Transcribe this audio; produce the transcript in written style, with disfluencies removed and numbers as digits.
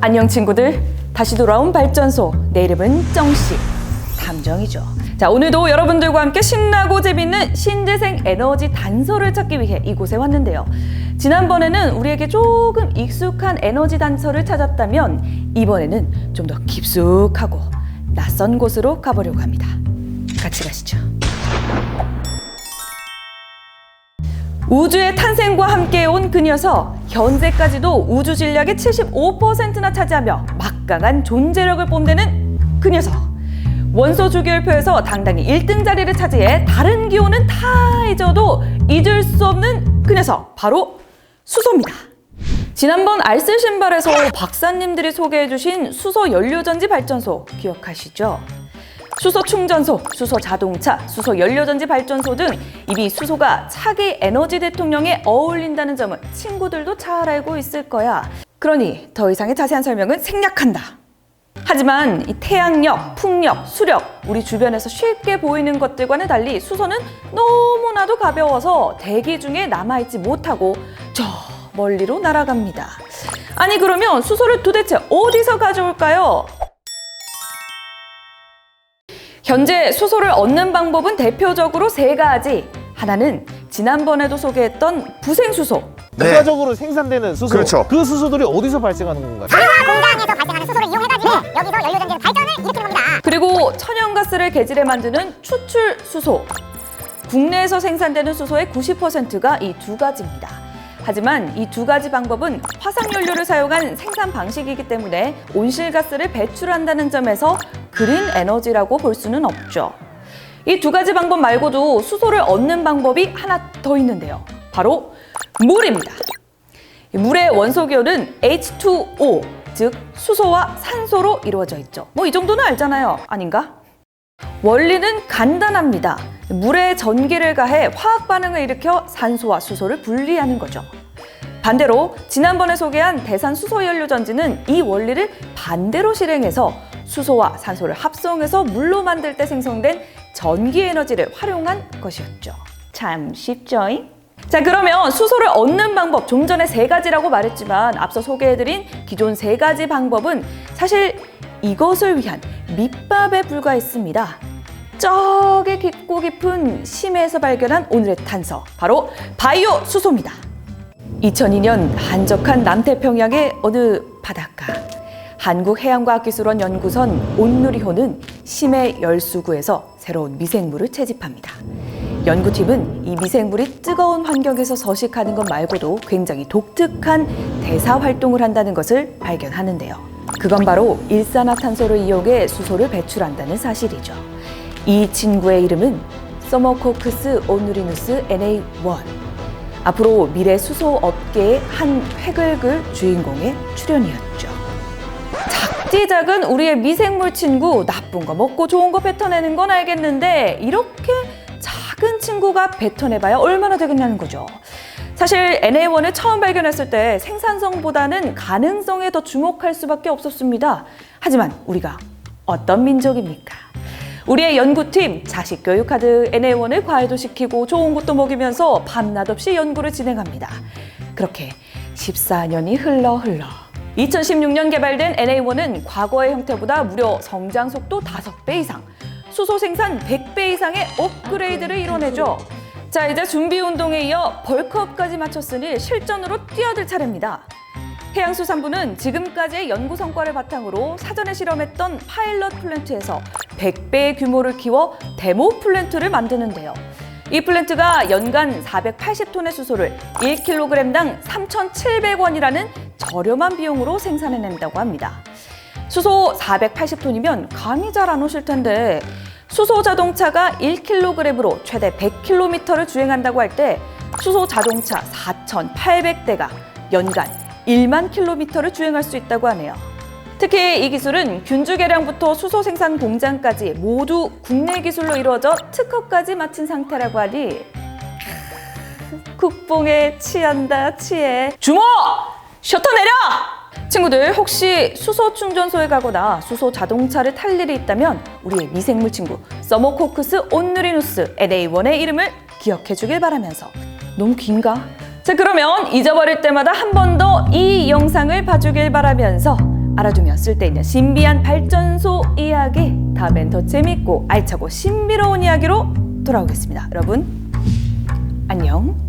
안녕 친구들, 다시 돌아온 발전소. 내 이름은 정씨, 탐정이죠. 자, 오늘도 여러분들과 함께 신나고 재밌는 신재생 에너지 단서를 찾기 위해 이곳에 왔는데요. 지난번에는 우리에게 조금 익숙한 에너지 단서를 찾았다면 이번에는 좀 더 깊숙하고 낯선 곳으로 가보려고 합니다. 같이 가시죠. 우주의 탄생과 함께 온 그 녀석, 현재까지도 우주 질량의 75%나 차지하며 막강한 존재력을 뽐내는 그 녀석. 원소 주기율표에서 당당히 1등 자리를 차지해 다른 기호는 다 잊어도 잊을 수 없는 그 녀석, 바로 수소입니다. 지난번 알쓸 신발에서 박사님들이 소개해주신 수소 연료전지 발전소 기억하시죠? 수소 충전소, 수소 자동차, 수소 연료전지 발전소 등 이미 수소가 차기 에너지 대통령에 어울린다는 점은 친구들도 잘 알고 있을 거야. 그러니 더 이상의 자세한 설명은 생략한다. 하지만 이 태양력, 풍력, 수력, 우리 주변에서 쉽게 보이는 것들과는 달리 수소는 너무나도 가벼워서 대기 중에 남아있지 못하고 저 멀리로 날아갑니다. 아니 그러면 수소를 도대체 어디서 가져올까요? 현재 수소를 얻는 방법은 대표적으로 세 가지. 하나는 지난번에도 소개했던 부생수소. 부가적으로 생산되는 수소. 그렇죠. 그 수소들이 어디서 발생하는 건가요? 공장에서 발생하는 수소를 이용해가지고 여기서 연료전지 발전을 일으키는 겁니다. 그리고 천연가스를 개질해 만드는 추출수소. 국내에서 생산되는 수소의 90%가 이 두 가지입니다. 하지만 이 두 가지 방법은 화석연료를 사용한 생산 방식이기 때문에 온실가스를 배출한다는 점에서 그린 에너지라고 볼 수는 없죠. 이 두 가지 방법 말고도 수소를 얻는 방법이 하나 더 있는데요. 바로 물입니다. 물의 원소기호는 H2O, 즉 수소와 산소로 이루어져 있죠. 뭐 이 정도는 알잖아요. 아닌가? 원리는 간단합니다. 물에 전기를 가해 화학 반응을 일으켜 산소와 수소를 분리하는 거죠. 반대로 지난번에 소개한 대산 수소연료전지는 이 원리를 반대로 실행해서 수소와 산소를 합성해서 물로 만들 때 생성된 전기 에너지를 활용한 것이었죠. 참 쉽죠잉? 자, 그러면 수소를 얻는 방법, 좀 전에 세 가지라고 말했지만 앞서 소개해드린 기존 세 가지 방법은 사실 이것을 위한 밑밥에 불과했습니다. 저기 깊고 깊은 심해에서 발견한 오늘의 탄서, 바로 바이오 수소입니다. 2002년 한적한 남태평양의 어느 바닷가, 한국해양과학기술원 연구선 온누리호는 심해 열수구에서 새로운 미생물을 채집합니다. 연구팀은 이 미생물이 뜨거운 환경에서 서식하는 것 말고도 굉장히 독특한 대사 활동을 한다는 것을 발견하는데요. 그건 바로 일산화탄소를 이용해 수소를 배출한다는 사실이죠. 이 친구의 이름은 서머코크스 오누리누스 NA1. 앞으로 미래 수소 업계의 한 획을 그을 주인공의 출연이었죠. 작디 작은 우리의 미생물 친구, 나쁜 거 먹고 좋은 거 뱉어내는 건 알겠는데 이렇게 작은 친구가 뱉어내봐야 얼마나 되겠냐는 거죠. 사실 NA1을 처음 발견했을 때 생산성보다는 가능성에 더 주목할 수밖에 없었습니다. 하지만 우리가 어떤 민족입니까? 우리의 연구팀 자식 교육하듯 NA1을 과외도 시키고 좋은 것도 먹이면서 밤낮 없이 연구를 진행합니다. 그렇게 14년이 흘러 2016년 개발된 NA1은 과거의 형태보다 무려 성장 속도 5배 이상, 수소 생산 100배 이상의 업그레이드를 이뤄내죠. 자, 이제 준비 운동에 이어 벌크업까지 마쳤으니 실전으로 뛰어들 차례입니다. 해양수산부는 지금까지의 연구 성과를 바탕으로 사전에 실험했던 파일럿 플랜트에서 100배의 규모를 키워 데모 플랜트를 만드는데요. 이 플랜트가 연간 480톤의 수소를 1kg당 3,700원이라는 저렴한 비용으로 생산해낸다고 합니다. 수소 480톤이면 감이 잘 안 오실 텐데 수소 자동차가 1kg으로 최대 100km를 주행한다고 할 때 수소 자동차 4,800대가 연간 1만 킬로미터를 주행할 수 있다고 하네요. 특히 이 기술은 균주 개량부터 수소 생산 공장까지 모두 국내 기술로 이루어져 특허까지 마친 상태라고 하니 국뽕에 취한다 취해. 주모! 셔터 내려! 친구들, 혹시 수소 충전소에 가거나 수소 자동차를 탈 일이 있다면 우리의 미생물 친구 서머코크스 온누리누스 NA1의 이름을 기억해 주길 바라면서. 너무 긴가? 자, 그러면 잊어버릴 때마다 한 번 더 이 영상을 봐주길 바라면서 알아두면 쓸데있는 신비한 발전소 이야기, 다음엔 더 재밌고 알차고 신비로운 이야기로 돌아오겠습니다. 여러분 안녕.